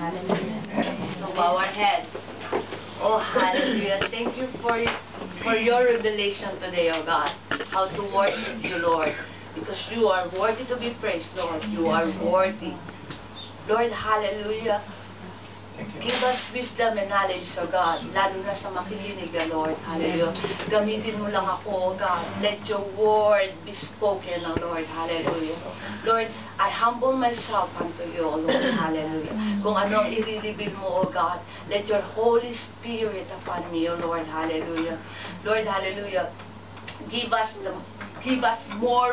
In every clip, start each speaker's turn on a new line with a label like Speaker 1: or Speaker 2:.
Speaker 1: So bow our heads. Oh, hallelujah. Thank you for your revelation today, oh God. How to worship you, Lord. Because you are worthy to be praised, Lord. You are worthy. Lord, hallelujah. Give us wisdom and knowledge, O God, lalo na sa makikinig, Lord. Hallelujah. Gamitin mo lang ako, O God. Let your word be spoken, O Lord. Hallelujah. Lord, I humble myself unto you, O Lord. Hallelujah. Kung ano ang i-reveal mo, O God, let your Holy Spirit upon me, O Lord. Hallelujah. Lord, hallelujah. Give us more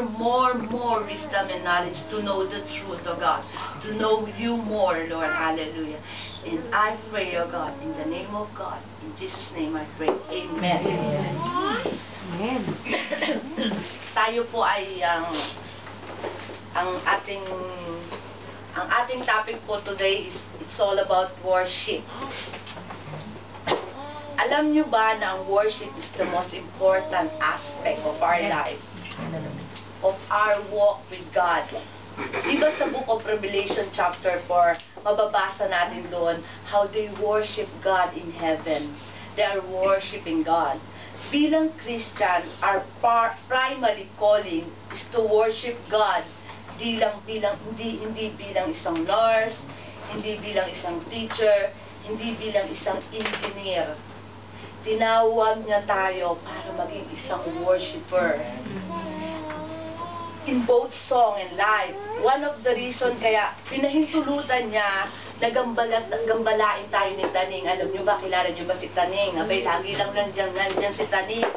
Speaker 1: wisdom and knowledge to know the truth, O God. To know you more, Lord. Hallelujah. And I pray, O God, in the name of God. In Jesus' name I pray. Amen.
Speaker 2: Amen.
Speaker 1: Tayo po ay ang ating topic po today is it's all about worship. Alam nyo ba na ang worship is the most important aspect of our life, of our walk with God? Diba sa Book of Revelation chapter 4, mababasa natin doon how they worship God in heaven. They are worshiping God. Bilang Christian, our primary calling is to worship God. Hindi bilang isang nurse, hindi bilang isang teacher, hindi bilang isang engineer. Tinawag niya tayo para maging isang worshiper. In both song and life, one of the reason kaya pinahintulutan niya na gambalain tayo ni Taning. Alam niyo ba, kilala niyo ba si Taning? Abay, lagi lang nandyan si Taning.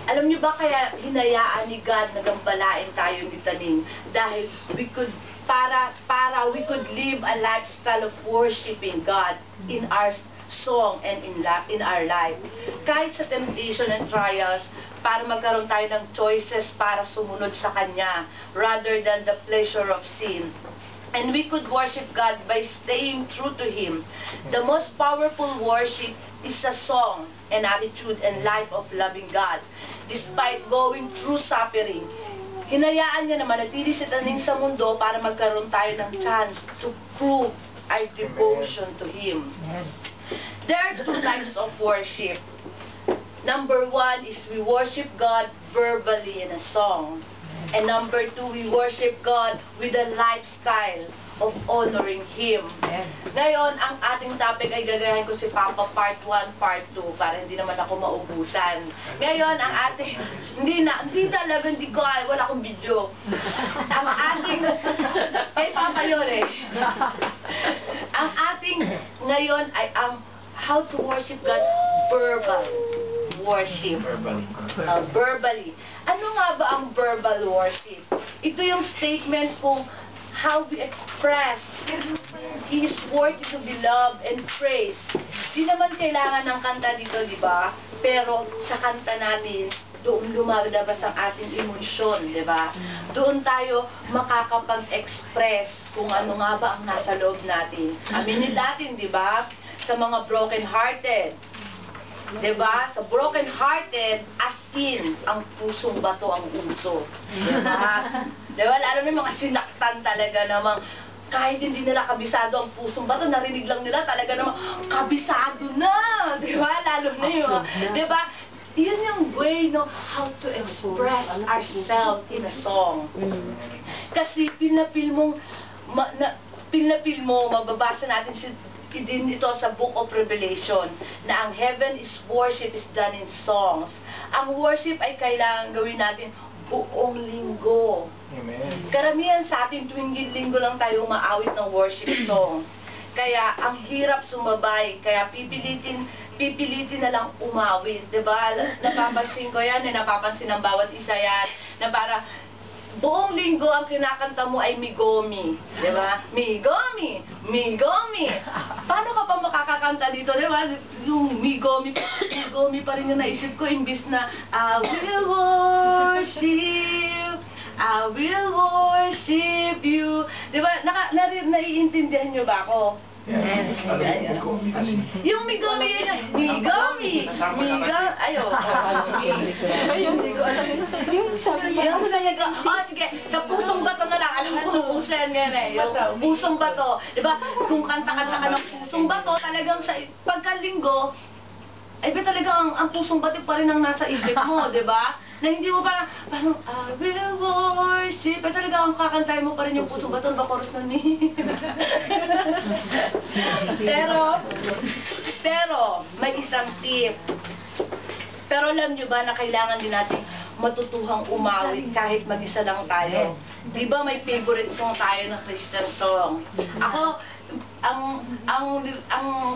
Speaker 1: Alam niyo ba kaya hinayaan ni God na gambalain tayo ni Taning? Dahil we could live a lifestyle of worshiping God in our song and in our life. Kahit sa temptation and trials, para magkaroon tayo ng choices para sumunod sa Kanya rather than the pleasure of sin. And we could worship God by staying true to Him. The most powerful worship is a song, an attitude, and life of loving God. Despite going through suffering, hinayaan niya naman natili si Taning sa mundo para magkaroon tayo ng chance to prove our devotion to Him. There are two types of worship. Number one is we worship God verbally in a song. And number two, we worship God with a lifestyle of honoring Him. Ngayon, ang ating topic ay gagayahin ko si Papa part 1, part 2 para hindi naman ako maubusan. Ngayon, ang ating, wala akong video. Ang ating, kay Papa yun eh. Ang ating ngayon ay ang how to worship God verbal worship. Verbally. Ano nga ba ang verbal worship? Ito yung statement kung how we express He is worthy to be loved and praised. Di naman kailangan ng kanta dito, di ba? Pero sa kanta natin, doon lumalabas ang ating emosyon, di ba? Doon tayo makakapag-express kung ano nga ba ang nasa loob natin. Aminin natin, di ba? Sa mga broken-hearted. Diba? Sa broken-hearted, as in, ang pusong bato ang uso. Diba? Diba? Lalo na yung mga sinaktan talaga namang, kahit hindi nila kabisado ang pusong bato, narinig lang nila talaga namang, kabisado na! Diba? Lalo na yun. Diba? Yun yung way, no, how to express ourselves in a song. Kasi pinapil mo, mababasa natin din ito sa Book of Revelation na ang heaven is worship is done in songs. Ang worship ay kailangan gawin natin buong linggo.
Speaker 3: Amen.
Speaker 1: Karamihan sa atin tuwing linggo lang tayo maawit ng worship song. Kaya ang hirap sumabay, kaya pipilitin na lang umawit, 'di ba? Napapansin ko 'yan, napapansin ng bawat isa 'yan, na para buong linggo ang kinakanta mo ay Migomi, di ba? Migomi, Migomi. Paano ka pa makakakanta dito, di ba? Yung Migomi pa rin yung naisip ko, imbis na I will worship you. Di ba? Naiintindihan nyo ba ako? Yung Migomi yun yung Migomi. Hindi ko alam.
Speaker 2: Yung sabi mo.
Speaker 1: Yung sige, sa pusong bato na lang. Alam mo, puso yan ngayon eh. Yung pusong bato. Diba? Kung kanta-kanta ka ng pusong bato, talagang sa pagkalinggo, ay ba talaga ang pusong bato pa rin ang nasa isip mo, diba? Na hindi mo parang, I will worship. Ay talaga ang kakantahin mo pa rin yung pusong bato, ba chorus na ni? pero, may isang tip. Pero alam nyo ba na kailangan din natin matutuhang umawit kahit mag-isa lang tayo? Di ba may favorite song tayo na Christian song? Ako, ang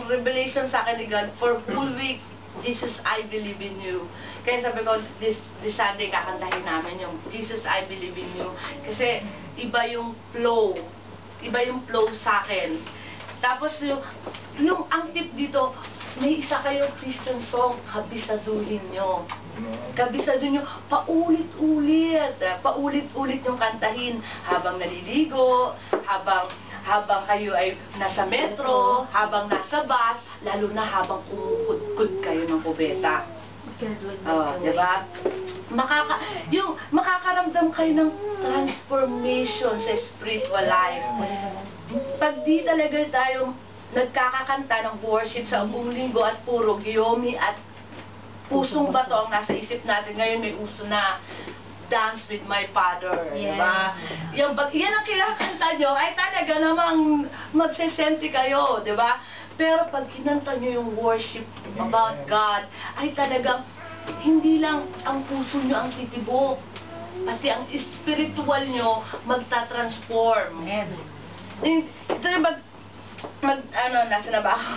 Speaker 1: revelation sa akin ni God for full week, Jesus, I believe in you. Kaya sabi ko, this Sunday kakantahin namin yung Jesus, I believe in you. Kasi iba yung flow. Iba yung flow sa akin. Tapos yung ang tip dito, may isa kayong Christian song, kabisaduhin nyo. Kabisaduhin nyo, paulit-ulit. Paulit-ulit yung kantahin habang naliligo, habang kayo ay nasa metro, habang nasa bus, lalo na habang kumukudkud kayo ng kubeta. Diba? Makakaramdam kayo ng transformation sa spiritual life. Pag di talaga tayo nagkakakanta ng worship sa buong linggo at puro giyomi at pusong bato ang nasa isip natin, ngayon may uso na Dance with My Father, diba? Yan ang kinakanta nyo, ay talaga namang magsesenti kayo, diba? Pero pag kinanta nyo yung worship about God, ay talagang hindi lang ang puso nyo ang titibok, pati ang spiritual nyo magta-transform. Ito yung nasa na ba ako?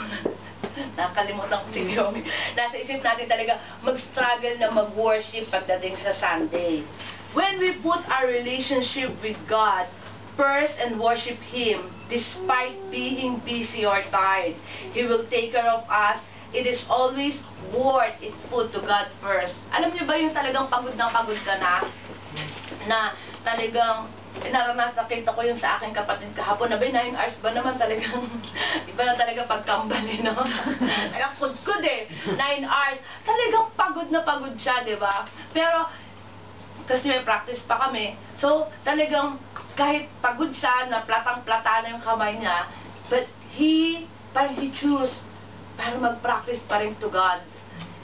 Speaker 1: Nakalimutan ko si Diomi. Nasa isip natin talaga mag-struggle na mag-worship pagdating sa Sunday. When we put our relationship with God first and worship Him, despite being busy or tired, He will take care of us. It is always worth it put to God first. Alam niyo ba yung talagang pagod ka na talagang nakita ko yung sa aking kapatid kahapon na 9 hours ba naman talagang iba na talaga pagkambal no? Nagkakudkud 9 hours. Talagang pagod na pagod siya, di ba? Pero kasi may practice pa kami. So, talagang kahit pagod siya, na platang-plata na yung kamay niya, but parang he choose para mag-practice pa rin to God.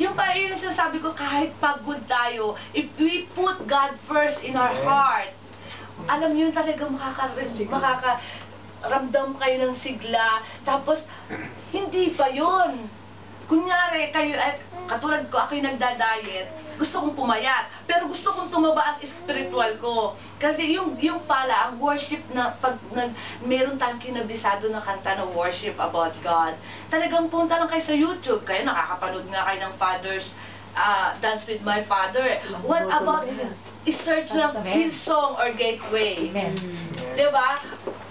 Speaker 1: Yung parang yun sabi ko, kahit pagod tayo, if we put God first in our heart, alam niyo talaga makakaramdam kayo ng sigla. Tapos, hindi pa yun. Kunyari, kayo, katulad ko, ako yung nagda-diet, gusto kong pumayat, pero gusto kong tumaba ang spiritual ko. Kasi yung pala, ang worship na, pag meron tayong kinabisado na kanta na worship about God, talagang punta lang kayo sa YouTube, kayo nakakapanood nga kayo ng Father's Dance with My Father. What about i-search lang Hillsong or Gateway? Diba?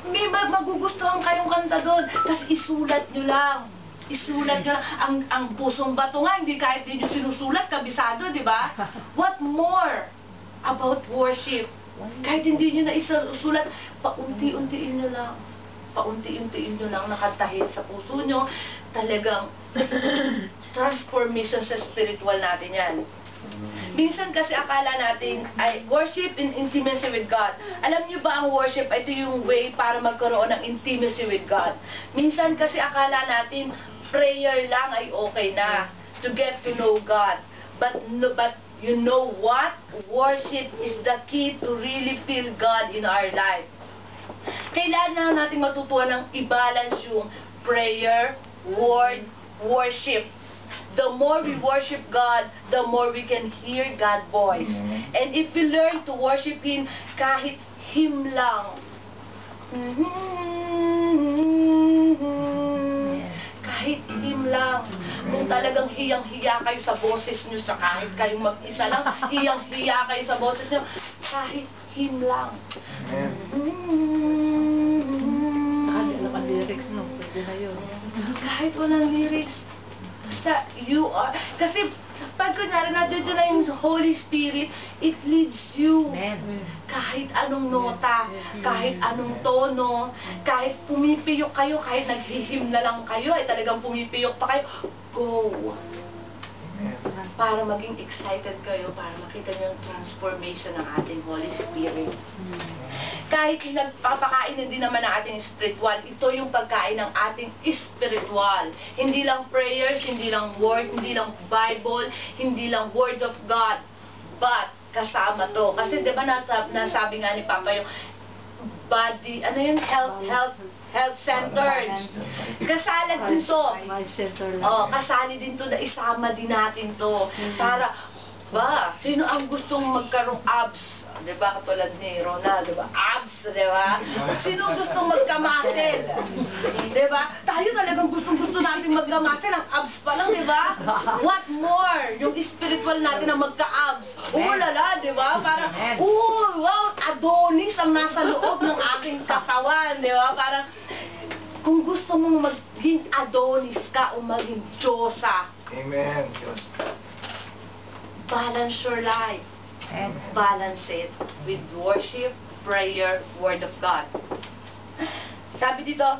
Speaker 1: May magugustuhan kayong kanta doon. Tapos isulat nyo lang. Ang pusong bato nga, hindi kahit din yung sinusulat, kabisado, diba? What more about worship? Kahit hindi nyo na isulat, paunti-untiin nyo lang. Paunti-untiin nyo lang nakantahin sa puso nyo. Talagang transformation sa spiritual natin yan. Minsan kasi akala natin ay worship in intimacy with God. Alam niyo ba ang worship, ito yung way para magkaroon ng intimacy with God. Minsan kasi akala natin prayer lang ay okay na to get to know God. But you know what? Worship is the key to really feel God in our life. Kailangan natin matutunan ng i-balance yung prayer, word, worship. The more we worship God, the more we can hear God's voice. And if we learn to worship Him, kahit Him lang. Kahit Him lang. Kung talagang hiyang-hiya kayo sa boses nyo, sa kahit kayong mag-isa lang, hiyang-hiya kayo sa boses nyo, kahit Him lang.
Speaker 2: Lyrics, no? Pwede na yun.
Speaker 1: Kahit walang lyrics, basta you are. Kasi pag kunyari nandiyan na yung Holy Spirit, it leads you. Kahit anong nota, kahit anong tono, kahit pumipiyok kayo, kahit naghihim na lang kayo, ay talagang pumipiyok pa kayo, go. para maging excited kayo, para makita niyo yung transformation ng ating Holy Spirit. Kahit nagpapakain din naman ng ating spiritual, ito yung pagkain ng ating spiritual. Hindi lang prayers, hindi lang word, hindi lang Bible, hindi lang Word of God, but kasama to. Kasi di ba nasabi nga ni Papa yung body, ano yun, health centers. Kasali din to.
Speaker 2: My center lang.
Speaker 1: Oh, kasali din to na isama din natin to. Para, sino ang gustong magkaroong abs? Di ba, katulad ni Ronald, di ba? Abs, di ba? Sino gustong magka-muscle? Di ba? Tayo talagang gustong-gusto natin magka-muscle. Ang abs pa lang, di ba? What more? Yung spiritual natin na magka-abs. Lala, di ba? Parang, wow, Adonis ang nasa loob ng aking katawan, di ba? Parang, kung gusto mong maging Adonis ka o maging Diyosa,
Speaker 3: Amen. Diyos.
Speaker 1: balance your life. And balance it with worship, prayer, Word of God. Sabi dito,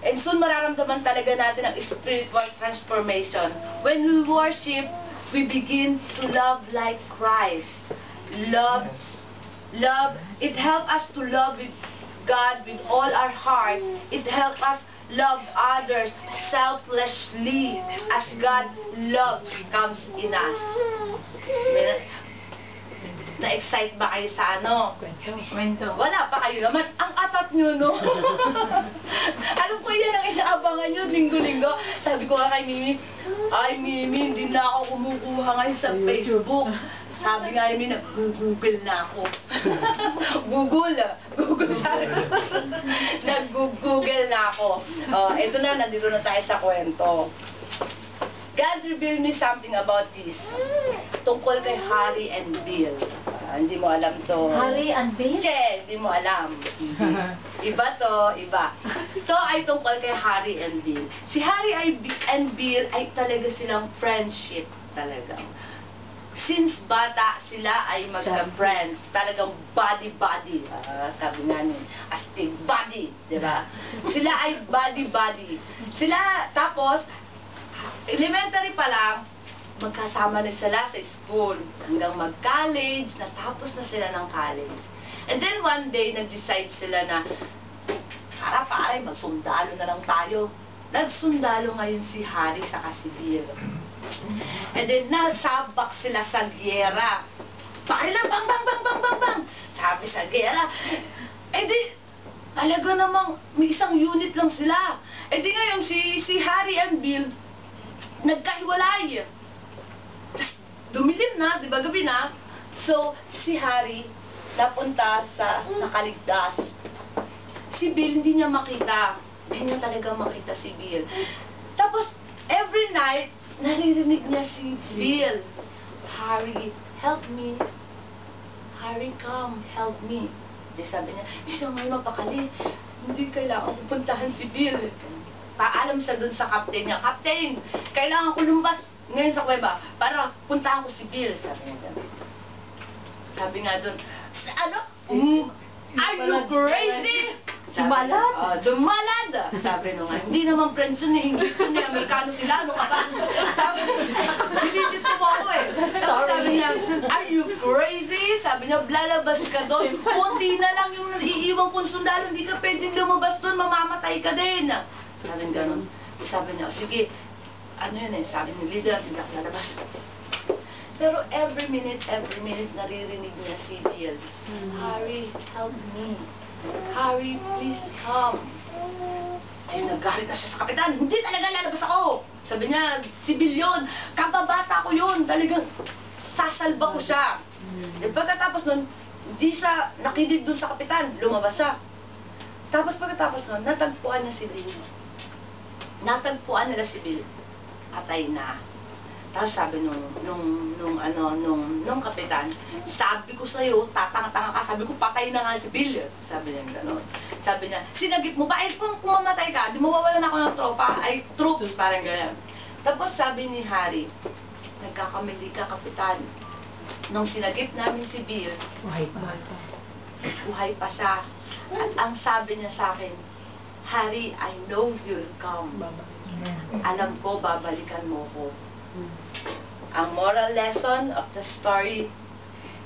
Speaker 1: and soon mararamdaman talaga natin ang spiritual transformation. When we worship, we begin to love like Christ. Love, it helps us to love with God with all our heart. It helps us love others selflessly as God loves comes in us. Na-excite ba kayo sa ano?
Speaker 2: Kwento.
Speaker 1: Wala pa kayo naman. Ang atat nyo, no? Alam ko yan ang inaabangan nyo linggo-linggo. Sabi ko nga kay Mimi, ay Mimi, hindi na ako kumukuha ngayon sa Facebook. Sabi nga ni Mimi, nag-google na ako. Google sabi ko. Nag-google na ako. Oh, ito na, nandito na tayo sa kwento. God revealed me something about this. Tungkol kay Harry and Bill. Hindi mo alam to.
Speaker 2: Harry and Bill?
Speaker 1: Che, hindi mo alam. Iba to, iba. Ito ay tungkol kay Harry and Bill. Si Harry and Bill ay talaga silang friendship talaga. Since bata, sila ay magka-friends. Talagang body-body. Sabi nga nun, astig body. Diba? Sila ay body-body. Sila, tapos, elementary pa lang, magkasama na sila sa school hanggang mag-college, natapos na sila ng college. And then one day, nag-decide sila na, pare, magsundalo na lang tayo. Nagsundalo ngayon si Harry sa si Bill. And then, nasabak sila sa gyera. Pare lang, bang, bang, bang, bang, bang, bang. Sabi sa gyera. Eh di, talaga namang, may isang unit lang sila. Eh di ngayon, si Harry and Bill, nagkahiwalay. Dumilim na, di ba gabi na? So, si Harry napunta sa nakaligtas. Si Bill hindi niya makita. Hindi niya talaga makita si Bill. Tapos, every night, naririnig niya si Bill. Harry, help me. Harry, come, help me. Di sabi niya, hindi siya ngayon mapakali. Hindi kailangan pupuntahan si Bill. Paalam siya dun sa captain niya, Captain, kailangan ko lumabas ngayon sa kuweba para puntahan ko si Bill. Sabi niya dun. Sabi nga dun, ano? Are you crazy?
Speaker 2: Dumalad?
Speaker 1: Dumalad! Sabi nung nga, hindi naman friends yun, English yun, Amerikano sila, ano ka ba? Sabi, nililito mo ako eh. Tapos sabi niya, are you crazy? Sabi niya, lalabas ka doon. Kunti na lang yung iiwan kong sundalo, hindi ka pwedeng lumabas doon, mamamatay ka din. Sabi niya ganun. Sabi niya, sige, ano yun eh, sabi ni leader, hindi ako lalabas. Pero every minute, naririnig niya si Bill. Harry, help me. Harry, please come. Eh, naggalit na siya sa kapitan. Hindi talaga lalabas ako. Sabi niya, si Bill yun. Kababata ko yun. Talagang sasalba ko siya. Eh, pagkatapos nun, hindi siya nakinig dun sa kapitan. Lumabas siya. Tapos pagkatapos nun, natagpuan niya si Bill. Natagpuan nila si Bill. Patay na. Tapos sabi nung kapitan, sabi ko sa'yo, tatanga-tanga ka, sabi ko, patay na nga si Bill. Sabi niya gano'n. Sabi niya, sinagip mo ba? Eh, kung mamatay ka, di mawawalan ako ng tropa, ay troops, parang gano'n. Tapos sabi ni Harry, nagkakamali ka, kapitan. Nung sinagip namin si Bill, buhay pa siya. At ang sabi niya sa akin, Harry, I know you'll come. Alam ko, babalikan mo ko. Ang moral lesson of the story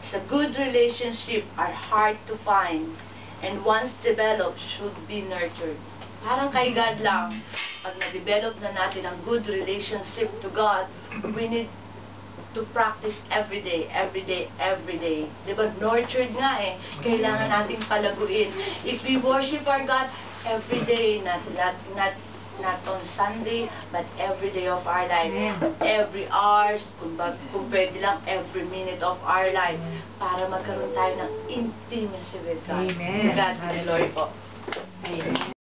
Speaker 1: is a good relationship are hard to find and once developed should be nurtured. Parang kay God lang, pag na-develop na natin ang good relationship to God, we need to practice every day, every day, every day. Diba? Nurtured nga eh. Kailangan nating palaguin. If we worship our God every day, not on Sunday, but every day of our life. Every hours, kung pwede lang, every minute of our life. Para magkaroon tayo ng intimacy with God.
Speaker 3: Amen.
Speaker 1: God, glory po.
Speaker 3: Amen.